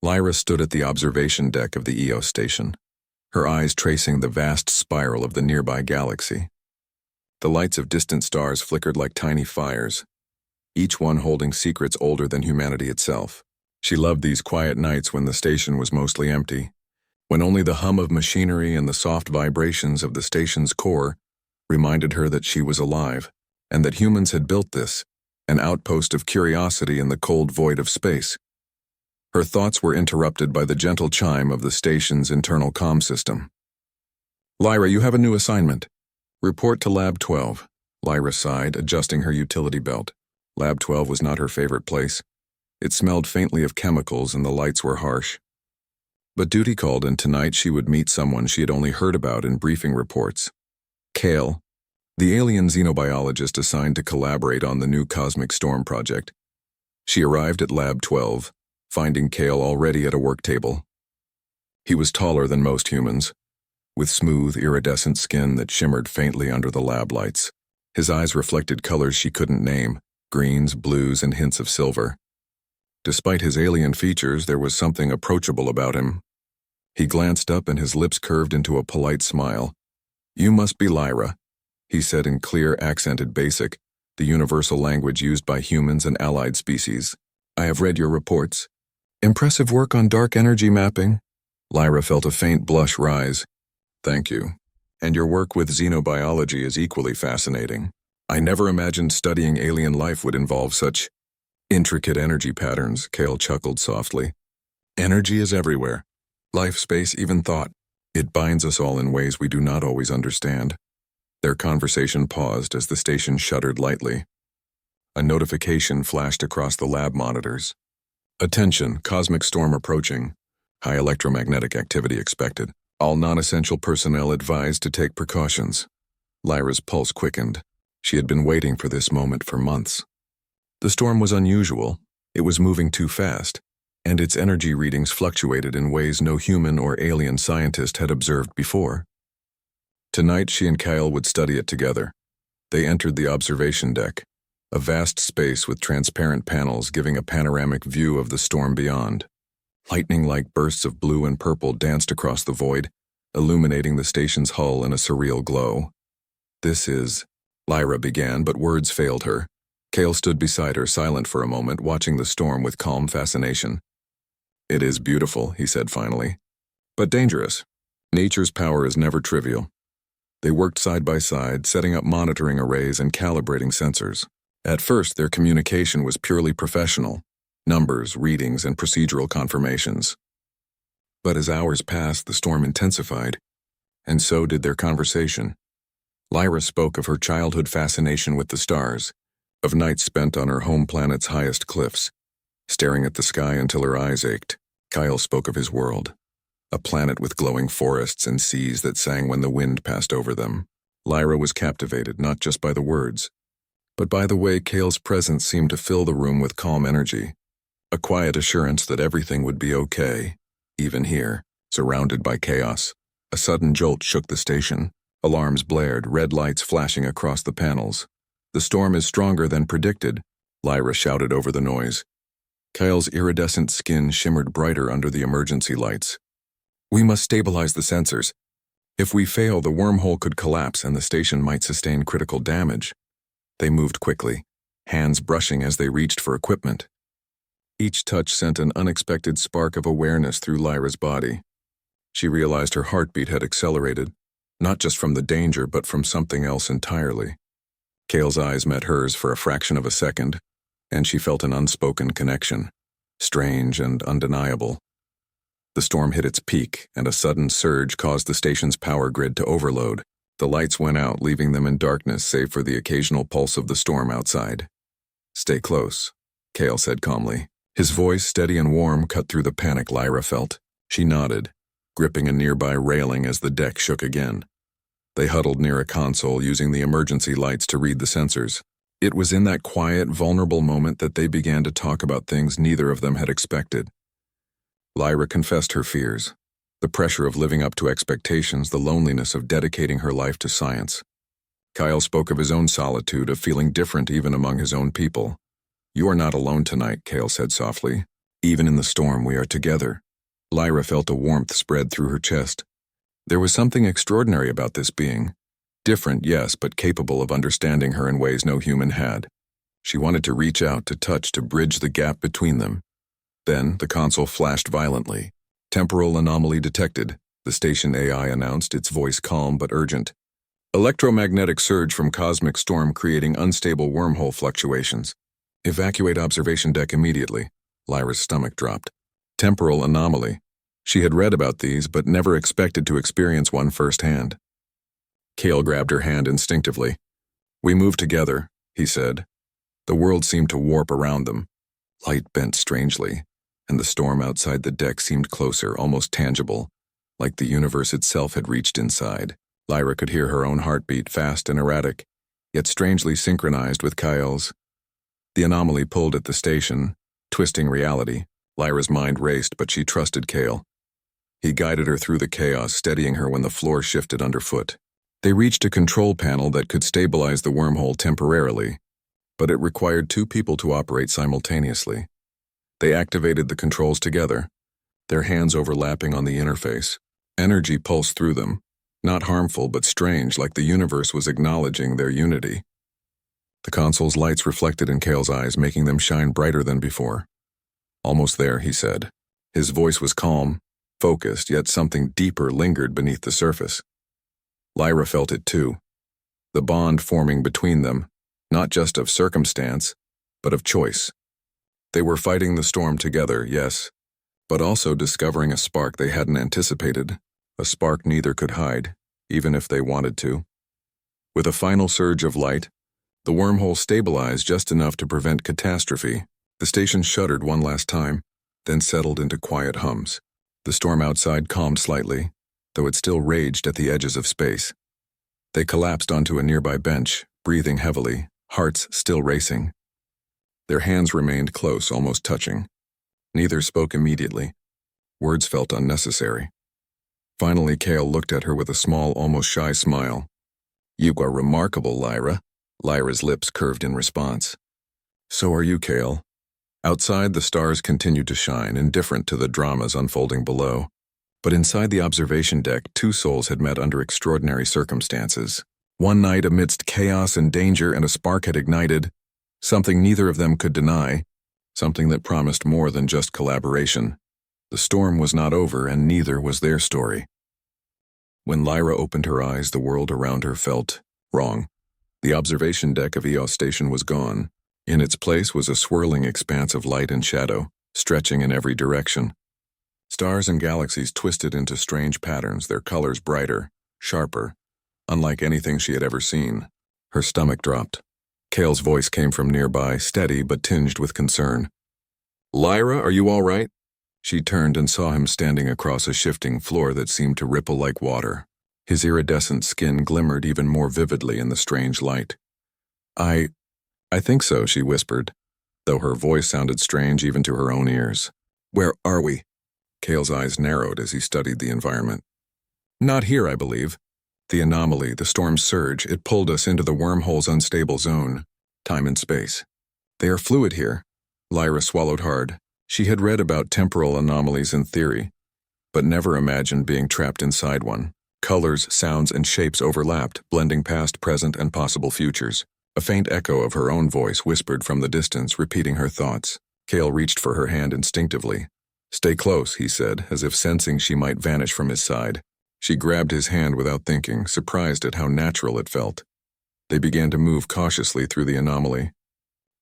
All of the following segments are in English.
Lyra stood at the observation deck of the EOS station, her eyes tracing the vast spiral of the nearby galaxy. The lights of distant stars flickered like tiny fires, each one holding secrets older than humanity itself. She loved these quiet nights when the station was mostly empty, when only the hum of machinery and the soft vibrations of the station's core reminded her that she was alive, and that humans had built this, an outpost of curiosity in the cold void of space. Her thoughts were interrupted by the gentle chime of the station's internal comm system. "Lyra, you have a new assignment. Report to Lab 12. Lyra sighed, adjusting her utility belt. Lab 12 was not her favorite place. It smelled faintly of chemicals and the lights were harsh. But duty called, and tonight she would meet someone she had only heard about in briefing reports. Kale, the alien xenobiologist assigned to collaborate on the new Cosmic Storm project. She arrived at Lab 12, finding Kale already at a work table. He was taller than most humans, with smooth, iridescent skin that shimmered faintly under the lab lights. His eyes reflected colors she couldn't name, greens, blues, and hints of silver. Despite his alien features, there was something approachable about him. He glanced up and his lips curved into a polite smile. "You must be Lyra," he said in clear, accented Basic, the universal language used by humans and allied species. "I have read your reports. Impressive work on dark energy mapping." Lyra felt a faint blush rise. "Thank you. And your work with xenobiology is equally fascinating. I never imagined studying alien life would involve such intricate energy patterns," Kale chuckled softly. "Energy is everywhere. Life, space, even thought. It binds us all in ways we do not always understand." Their conversation paused as the station shuddered lightly. A notification flashed across the lab monitors. "Attention, cosmic storm approaching. High electromagnetic activity expected. All non-essential personnel advised to take precautions." Lyra's pulse quickened. She had been waiting for this moment for months. The storm was unusual. It was moving too fast, and its energy readings fluctuated in ways no human or alien scientist had observed before. Tonight, she and Kyle would study it together. They entered the observation deck, a vast space with transparent panels giving a panoramic view of the storm beyond. Lightning-like bursts of blue and purple danced across the void, illuminating the station's hull in a surreal glow. "This is..." Lyra began, but words failed her. Kale stood beside her, silent for a moment, watching the storm with calm fascination. "It is beautiful," he said finally, "but dangerous. Nature's power is never trivial." They worked side by side, setting up monitoring arrays and calibrating sensors. At first, their communication was purely professional. Numbers, readings, and procedural confirmations. But as hours passed, the storm intensified, and so did their conversation. Lyra spoke of her childhood fascination with the stars, of nights spent on her home planet's highest cliffs, staring at the sky until her eyes ached. Kyle spoke of his world, a planet with glowing forests and seas that sang when the wind passed over them. Lyra was captivated not just by the words, but by the way Kale's presence seemed to fill the room with calm energy. A quiet assurance that everything would be okay, even here, surrounded by chaos. A sudden jolt shook the station. Alarms blared, red lights flashing across the panels. "The storm is stronger than predicted," Lyra shouted over the noise. Kyle's iridescent skin shimmered brighter under the emergency lights. "We must stabilize the sensors. If we fail, the wormhole could collapse and the station might sustain critical damage." They moved quickly, hands brushing as they reached for equipment. Each touch sent an unexpected spark of awareness through Lyra's body. She realized her heartbeat had accelerated, not just from the danger but from something else entirely. Kale's eyes met hers for a fraction of a second, and she felt an unspoken connection, strange and undeniable. The storm hit its peak, and a sudden surge caused the station's power grid to overload. The lights went out, leaving them in darkness save for the occasional pulse of the storm outside. "Stay close," Kale said calmly. His voice, steady and warm, cut through the panic Lyra felt. She nodded, gripping a nearby railing as the deck shook again. They huddled near a console, using the emergency lights to read the sensors. It was in that quiet, vulnerable moment that they began to talk about things neither of them had expected. Lyra confessed her fears, the pressure of living up to expectations, the loneliness of dedicating her life to science. Kyle spoke of his own solitude, of feeling different even among his own people. "You are not alone tonight," Kale said softly. Even in the storm, we are together. Lyra felt a warmth spread through her chest. There was something extraordinary about this being. Different, yes, but capable of understanding her in ways no human had. She wanted to reach out, to touch, to bridge the gap between them. Then, the console flashed violently. Temporal anomaly detected, the station AI announced, its voice calm but urgent. Electromagnetic surge from cosmic storm creating unstable wormhole fluctuations. Evacuate observation deck immediately. Lyra's stomach dropped. Temporal anomaly. She had read about these, but never expected to experience one firsthand. Kale grabbed her hand instinctively. We move together, he said. The world seemed to warp around them. Light bent strangely, and the storm outside the deck seemed closer, almost tangible, like the universe itself had reached inside. Lyra could hear her own heartbeat, fast and erratic, yet strangely synchronized with Kyle's. The anomaly pulled at the station, twisting reality. Lyra's mind raced, but she trusted Kale. He guided her through the chaos, steadying her when the floor shifted underfoot. They reached a control panel that could stabilize the wormhole temporarily, but it required two people to operate simultaneously. They activated the controls together, their hands overlapping on the interface. Energy pulsed through them, not harmful but strange, like the universe was acknowledging their unity. The console's lights reflected in Kale's eyes, making them shine brighter than before. Almost there, he said. His voice was calm, focused, yet something deeper lingered beneath the surface. Lyra felt it too. The bond forming between them, not just of circumstance, but of choice. They were fighting the storm together, yes, but also discovering a spark they hadn't anticipated, a spark neither could hide, even if they wanted to. With a final surge of light, the wormhole stabilized just enough to prevent catastrophe. The station shuddered one last time, then settled into quiet hums. The storm outside calmed slightly, though it still raged at the edges of space. They collapsed onto a nearby bench, breathing heavily, hearts still racing. Their hands remained close, almost touching. Neither spoke immediately. Words felt unnecessary. Finally, Kale looked at her with a small, almost shy smile. You are remarkable, Lyra. Lyra's lips curved in response. So are you, Kale. Outside, the stars continued to shine, indifferent to the dramas unfolding below. But inside the observation deck, two souls had met under extraordinary circumstances. One night, amidst chaos and danger, and a spark had ignited, something neither of them could deny, something that promised more than just collaboration. The storm was not over, and neither was their story. When Lyra opened her eyes, the world around her felt wrong. The observation deck of EOS Station was gone. In its place was a swirling expanse of light and shadow, stretching in every direction. Stars and galaxies twisted into strange patterns, their colors brighter, sharper, unlike anything she had ever seen. Her stomach dropped. Kale's voice came from nearby, steady but tinged with concern. Lyra, are you all right? She turned and saw him standing across a shifting floor that seemed to ripple like water. His iridescent skin glimmered even more vividly in the strange light. I think so, she whispered, though her voice sounded strange even to her own ears. Where are we? Kale's eyes narrowed as he studied the environment. Not here, I believe. The anomaly, the storm's surge, it pulled us into the wormhole's unstable zone, time and space. They are fluid here. Lyra swallowed hard. She had read about temporal anomalies in theory, but never imagined being trapped inside one. Colors, sounds, and shapes overlapped, blending past, present, and possible futures. A faint echo of her own voice whispered from the distance, repeating her thoughts. Kale reached for her hand instinctively. Stay close, he said, as if sensing she might vanish from his side. She grabbed his hand without thinking, surprised at how natural it felt. They began to move cautiously through the anomaly.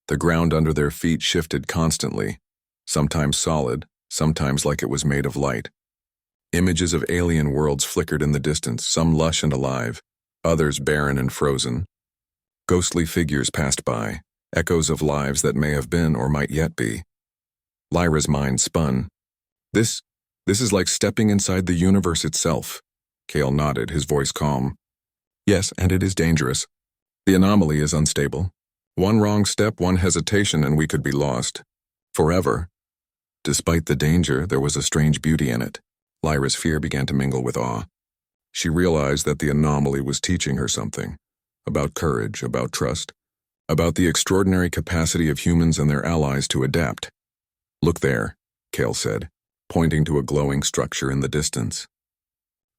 The ground under their feet shifted constantly, sometimes solid, sometimes like it was made of light. Images of alien worlds flickered in the distance, some lush and alive, others barren and frozen. Ghostly figures passed by, echoes of lives that may have been or might yet be. Lyra's mind spun. This is like stepping inside the universe itself. Kale nodded, his voice calm. Yes, and it is dangerous. The anomaly is unstable. One wrong step, one hesitation, and we could be lost. Forever. Despite the danger, there was a strange beauty in it. Lyra's fear began to mingle with awe. She realized that the anomaly was teaching her something. About courage, about trust, about the extraordinary capacity of humans and their allies to adapt. Look there. Kale said, pointing to a glowing structure in the distance.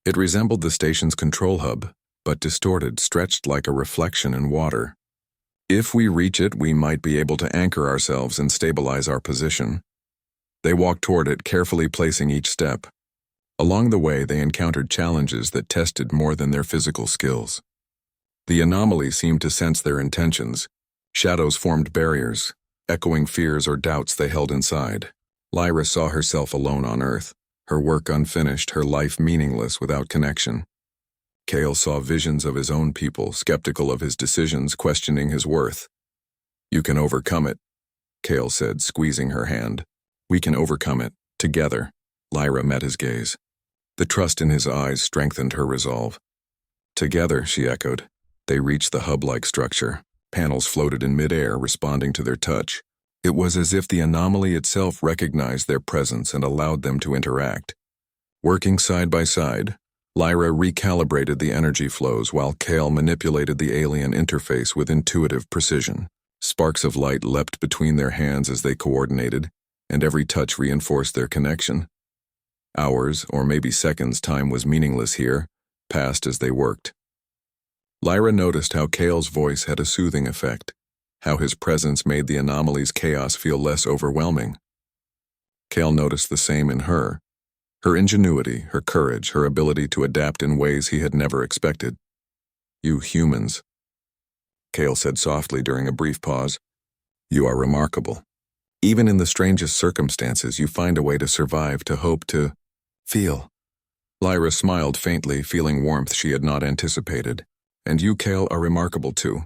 It resembled the station's control hub, but distorted, stretched like a reflection in water. If we reach it, we might be able to anchor ourselves and stabilize our position. They walked toward it, carefully placing each step. Along the way, they encountered challenges that tested more than their physical skills. The anomaly seemed to sense their intentions. Shadows formed barriers, echoing fears or doubts they held inside. Lyra saw herself alone on Earth, her work unfinished, her life meaningless without connection. Kale saw visions of his own people, skeptical of his decisions, questioning his worth. "You can overcome it," Kale said, squeezing her hand. "We can overcome it, together." Lyra met his gaze. The trust in his eyes strengthened her resolve. "Together," she echoed. They reached the hub-like structure. Panels floated in midair, responding to their touch. It was as if the anomaly itself recognized their presence and allowed them to interact. Working side by side, Lyra recalibrated the energy flows while Kale manipulated the alien interface with intuitive precision. Sparks of light leapt between their hands as they coordinated, and every touch reinforced their connection. Hours, or maybe seconds, time was meaningless here, passed as they worked. Lyra noticed how Kale's voice had a soothing effect, how his presence made the anomaly's chaos feel less overwhelming. Kale noticed the same in her. Her ingenuity, her courage, her ability to adapt in ways he had never expected. "You humans," Kale said softly during a brief pause, "you are remarkable. Even in the strangest circumstances, you find a way to survive, to hope, to feel." Lyra smiled faintly, feeling warmth she had not anticipated. "And you, Kale, are remarkable too.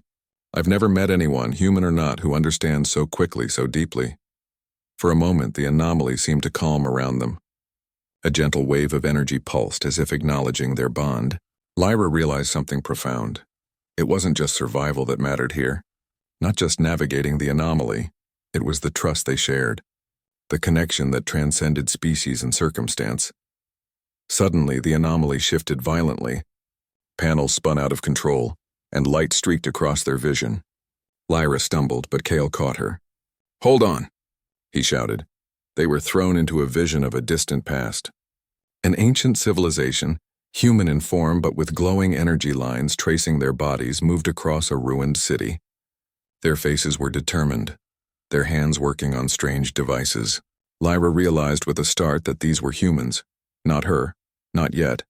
I've never met anyone, human or not, who understands so quickly, so deeply." For a moment, the anomaly seemed to calm around them. A gentle wave of energy pulsed, as if acknowledging their bond. Lyra realized something profound. It wasn't just survival that mattered here, not just navigating the anomaly. It was the trust they shared, the connection that transcended species and circumstance. Suddenly, the anomaly shifted violently. Panels spun out of control, and light streaked across their vision. Lyra stumbled, but Kale caught her. "Hold on," he shouted. They were thrown into a vision of a distant past. An ancient civilization, human in form but with glowing energy lines tracing their bodies, moved across a ruined city. Their faces were determined, their hands working on strange devices. Lyra realized with a start that these were humans, not her, not yet,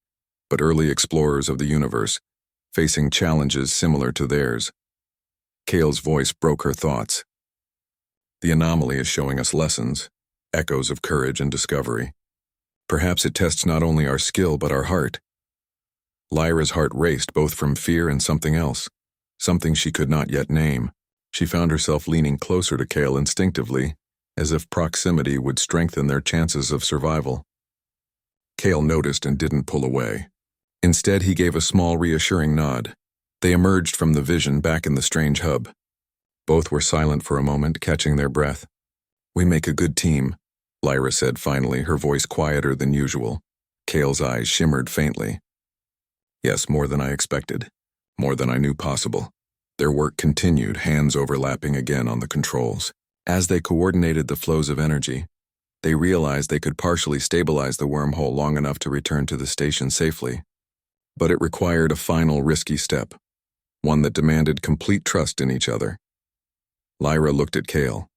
but early explorers of the universe, facing challenges similar to theirs. Kale's voice broke her thoughts. "The anomaly is showing us lessons, echoes of courage and discovery. Perhaps it tests not only our skill but our heart." Lyra's heart raced, both from fear and something else, something she could not yet name. She found herself leaning closer to Kale instinctively, as if proximity would strengthen their chances of survival. Kale noticed and didn't pull away. Instead, he gave a small, reassuring nod. They emerged from the vision back in the strange hub. Both were silent for a moment, catching their breath. "We make a good team," Lyra said finally, her voice quieter than usual. Kale's eyes shimmered faintly. "Yes, more than I expected. More than I knew possible." Their work continued, hands overlapping again on the controls. As they coordinated the flows of energy, they realized they could partially stabilize the wormhole long enough to return to the station safely. But it required a final risky step, one that demanded complete trust in each other. Lyra looked at Kale.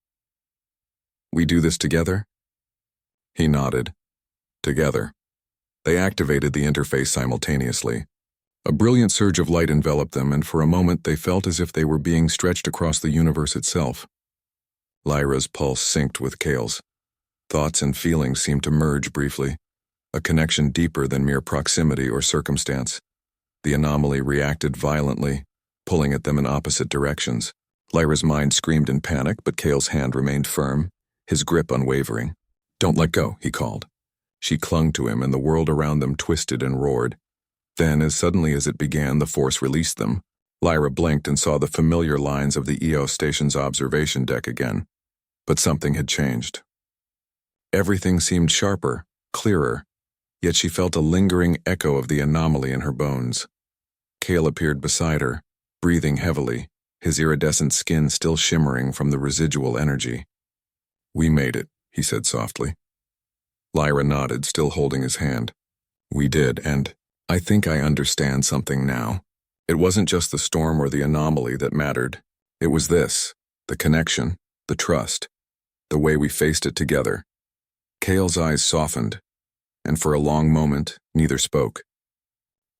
"We do this together?" He nodded. Together. They activated the interface simultaneously. A brilliant surge of light enveloped them, and for a moment they felt as if they were being stretched across the universe itself. Lyra's pulse synced with Kale's. Thoughts and feelings seemed to merge briefly, a connection deeper than mere proximity or circumstance. The anomaly reacted violently, pulling at them in opposite directions. Lyra's mind screamed in panic, but Kale's hand remained firm, his grip unwavering. "Don't let go," he called. She clung to him, and the world around them twisted and roared. Then, as suddenly as it began, the force released them. Lyra blinked and saw the familiar lines of the EO station's observation deck again. But something had changed. Everything seemed sharper, clearer, yet she felt a lingering echo of the anomaly in her bones. Kale appeared beside her, breathing heavily, his iridescent skin still shimmering from the residual energy. "We made it," he said softly. Lyra nodded, still holding his hand. We did, and I think I understand something now. It wasn't just the storm or the anomaly that mattered. It was this, the connection, the trust, the way we faced it together. Kale's eyes softened, and for a long moment, neither spoke.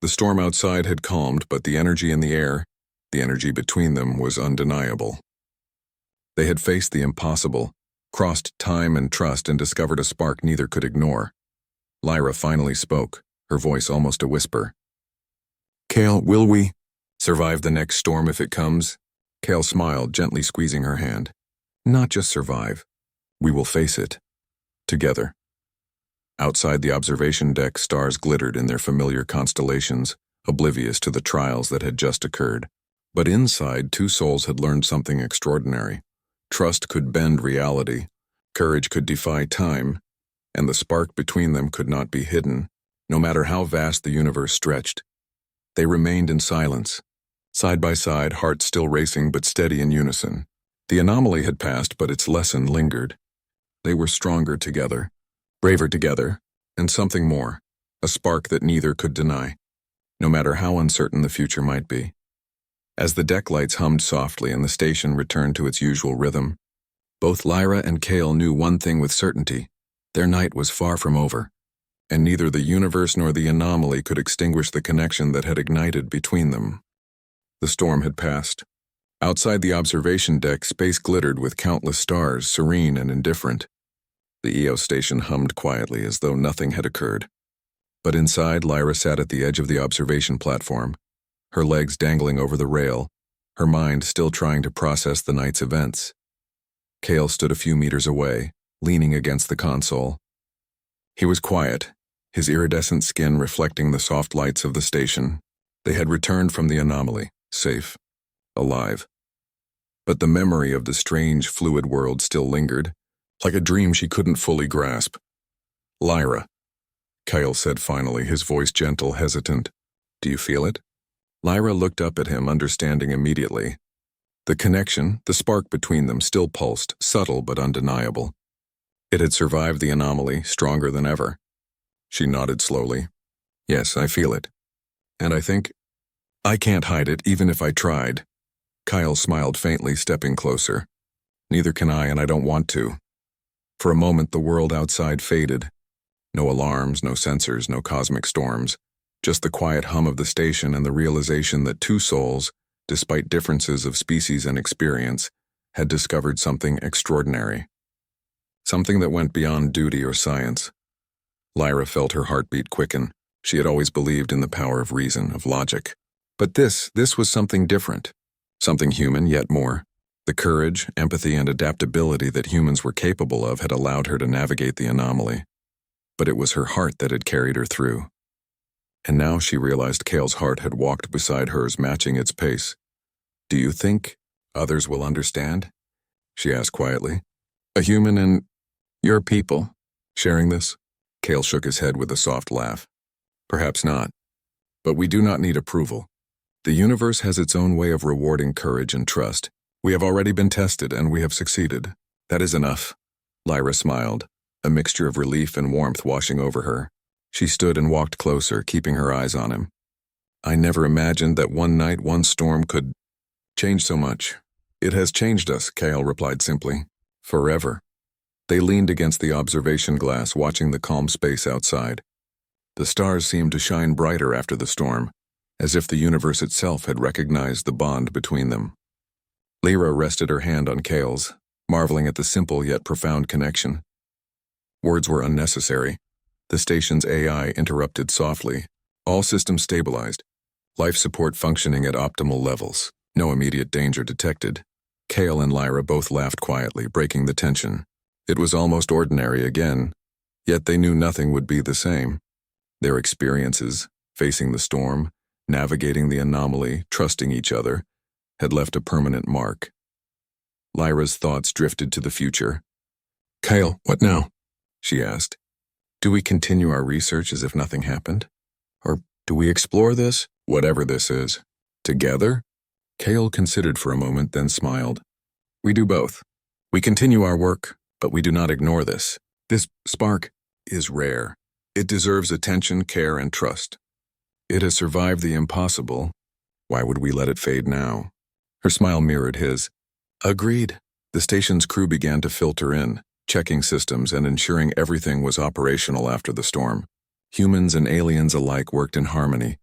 The storm outside had calmed, but the energy in the air, the energy between them, was undeniable. They had faced the impossible, crossed time and trust, and discovered a spark neither could ignore. Lyra finally spoke, her voice almost a whisper. Kale, will we survive the next storm if it comes? Kale smiled, gently squeezing her hand. Not just survive. We will face it. Together. Outside the observation deck, stars glittered in their familiar constellations, oblivious to the trials that had just occurred. But inside, two souls had learned something extraordinary. Trust could bend reality, courage could defy time, and the spark between them could not be hidden, no matter how vast the universe stretched. They remained in silence, side by side, hearts still racing but steady in unison. The anomaly had passed, but its lesson lingered. They were stronger together, braver together, and something more, a spark that neither could deny, no matter how uncertain the future might be. As the deck lights hummed softly and the station returned to its usual rhythm, both Lyra and Kale knew one thing with certainty: their night was far from over, and neither the universe nor the anomaly could extinguish the connection that had ignited between them. The storm had passed. Outside the observation deck, space glittered with countless stars, serene and indifferent. The EO station hummed quietly as though nothing had occurred. But inside, Lyra sat at the edge of the observation platform, her legs dangling over the rail, her mind still trying to process the night's events. Kale stood a few meters away, leaning against the console. He was quiet, his iridescent skin reflecting the soft lights of the station. They had returned from the anomaly, safe, alive. But the memory of the strange, fluid world still lingered, like a dream she couldn't fully grasp. Lyra, Kale said finally, his voice gentle, hesitant. Do you feel it? Lyra looked up at him, understanding immediately. The connection, the spark between them, still pulsed, subtle but undeniable. It had survived the anomaly, stronger than ever. She nodded slowly. Yes, I feel it. And I think I can't hide it, even if I tried. Kyle smiled faintly, stepping closer. Neither can I, and I don't want to. For a moment, the world outside faded. No alarms, no sensors, no cosmic storms. Just the quiet hum of the station and the realization that two souls, despite differences of species and experience, had discovered something extraordinary. Something that went beyond duty or science. Lyra felt her heartbeat quicken. She had always believed in the power of reason, of logic. But this was something different. Something human, yet more. The courage, empathy, and adaptability that humans were capable of had allowed her to navigate the anomaly. But it was her heart that had carried her through. And now she realized Kale's heart had walked beside hers, matching its pace. Do you think others will understand? She asked quietly. A human and your people sharing this? Kale shook his head with a soft laugh. Perhaps not. But we do not need approval. The universe has its own way of rewarding courage and trust. We have already been tested, and we have succeeded. That is enough. Lyra smiled, a mixture of relief and warmth washing over her. She stood and walked closer, keeping her eyes on him. I never imagined that one night, one storm could change so much. It has changed us, Kale replied simply. Forever. They leaned against the observation glass, watching the calm space outside. The stars seemed to shine brighter after the storm, as if the universe itself had recognized the bond between them. Lyra rested her hand on Kale's, marveling at the simple yet profound connection. Words were unnecessary. The station's AI interrupted softly. All systems stabilized. Life support functioning at optimal levels. No immediate danger detected. Kale and Lyra both laughed quietly, breaking the tension. It was almost ordinary again, yet they knew nothing would be the same. Their experiences, facing the storm, navigating the anomaly, trusting each other, had left a permanent mark. Lyra's thoughts drifted to the future. Kale, what now? She asked. Do we continue our research as if nothing happened? Or do we explore this, whatever this is, together? Kale considered for a moment, then smiled. We do both. We continue our work, but we do not ignore this. This spark, is rare. It deserves attention, care, and trust. It has survived the impossible. Why would we let it fade now? Her smile mirrored his. Agreed. The station's crew began to filter in, checking systems and ensuring everything was operational after the storm. Humans and aliens alike worked in harmony,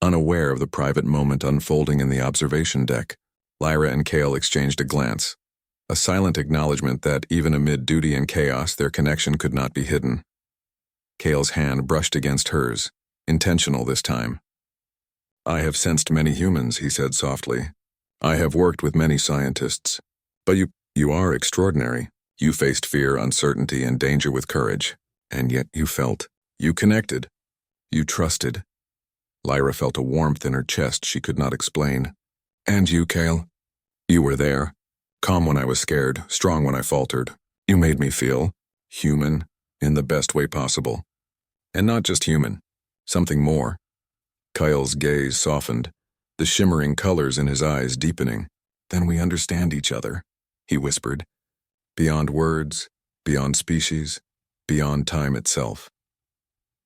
unaware of the private moment unfolding in the observation deck. Lyra and Kale exchanged a glance, a silent acknowledgement that, even amid duty and chaos, their connection could not be hidden. Kale's hand brushed against hers, intentional this time. I have sensed many humans, he said softly. I have worked with many scientists. But you are extraordinary. You faced fear, uncertainty, and danger with courage. And yet you felt. You connected. You trusted. Lyra felt a warmth in her chest she could not explain. And you, Kale? You were there. Calm when I was scared, strong when I faltered. You made me feel human in the best way possible. And not just human, something more. Kyle's gaze softened, the shimmering colors in his eyes deepening. Then we understand each other, he whispered. Beyond words, beyond species, beyond time itself.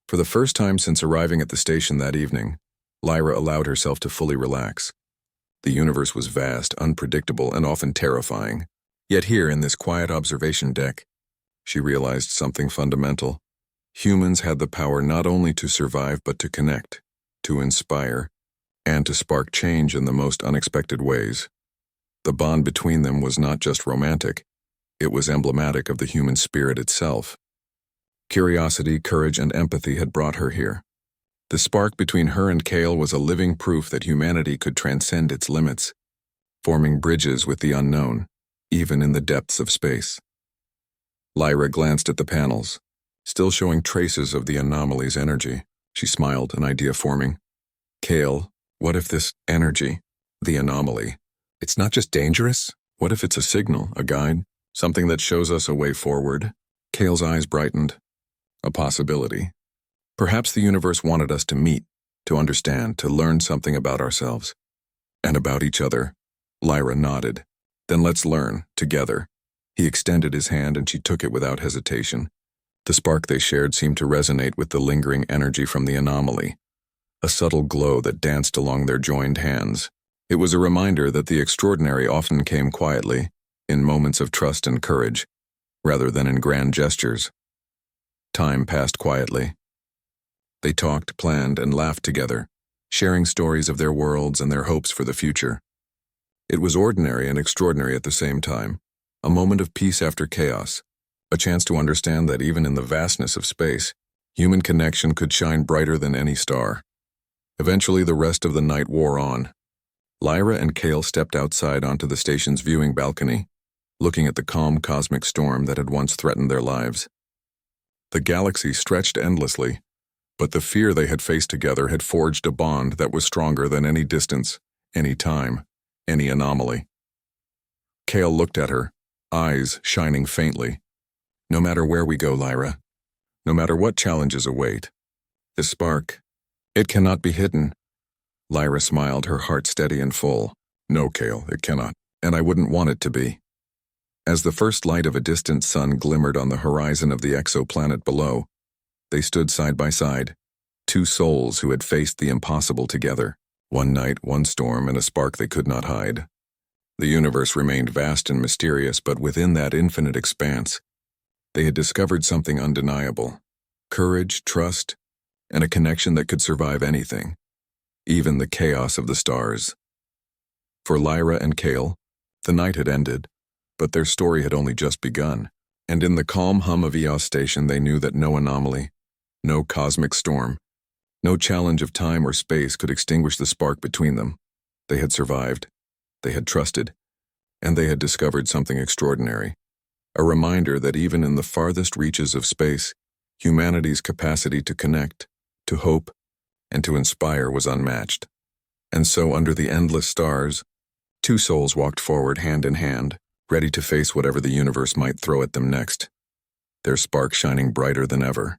For the first time since arriving at the station that evening, Lyra allowed herself to fully relax. The universe was vast, unpredictable, and often terrifying. Yet here in this quiet observation deck, she realized something fundamental. Humans had the power not only to survive but to connect, to inspire, and to spark change in the most unexpected ways. The bond between them was not just romantic, it was emblematic of the human spirit itself. Curiosity, courage, and empathy had brought her here. The spark between her and Kale was a living proof that humanity could transcend its limits, forming bridges with the unknown, even in the depths of space. Lyra glanced at the panels, still showing traces of the anomaly's energy. She smiled, an idea forming. Kale, what if this energy, the anomaly, it's not just dangerous? What if it's a signal, a guide, something that shows us a way forward? Kale's eyes brightened. A possibility. Perhaps the universe wanted us to meet, to understand, to learn something about ourselves. And about each other. Lyra nodded. Then let's learn, together. He extended his hand and she took it without hesitation. The spark they shared seemed to resonate with the lingering energy from the anomaly, a subtle glow that danced along their joined hands. It was a reminder that the extraordinary often came quietly, in moments of trust and courage, rather than in grand gestures. Time passed quietly. They talked, planned, and laughed together, sharing stories of their worlds and their hopes for the future. It was ordinary and extraordinary at the same time, a moment of peace after chaos, a chance to understand that even in the vastness of space, human connection could shine brighter than any star. Eventually, the rest of the night wore on. Lyra and Kale stepped outside onto the station's viewing balcony, looking at the calm cosmic storm that had once threatened their lives. The galaxy stretched endlessly, but the fear they had faced together had forged a bond that was stronger than any distance, any time, any anomaly. Kale looked at her, eyes shining faintly. No matter where we go, Lyra, no matter what challenges await, this spark, it cannot be hidden. Lyra smiled, her heart steady and full. No, Kale, it cannot, and I wouldn't want it to be. As the first light of a distant sun glimmered on the horizon of the exoplanet below, they stood side by side, two souls who had faced the impossible together. One night, one storm, and a spark they could not hide. The universe remained vast and mysterious, but within that infinite expanse, they had discovered something undeniable. Courage, trust, and a connection that could survive anything, even the chaos of the stars. For Lyra and Kale, the night had ended, but their story had only just begun, and in the calm hum of EOS station they knew that no anomaly, no cosmic storm, no challenge of time or space could extinguish the spark between them. They had survived, they had trusted, and they had discovered something extraordinary, a reminder that even in the farthest reaches of space, humanity's capacity to connect, to hope, and to inspire was unmatched. And so under the endless stars, two souls walked forward hand in hand, ready to face whatever the universe might throw at them next, their spark shining brighter than ever.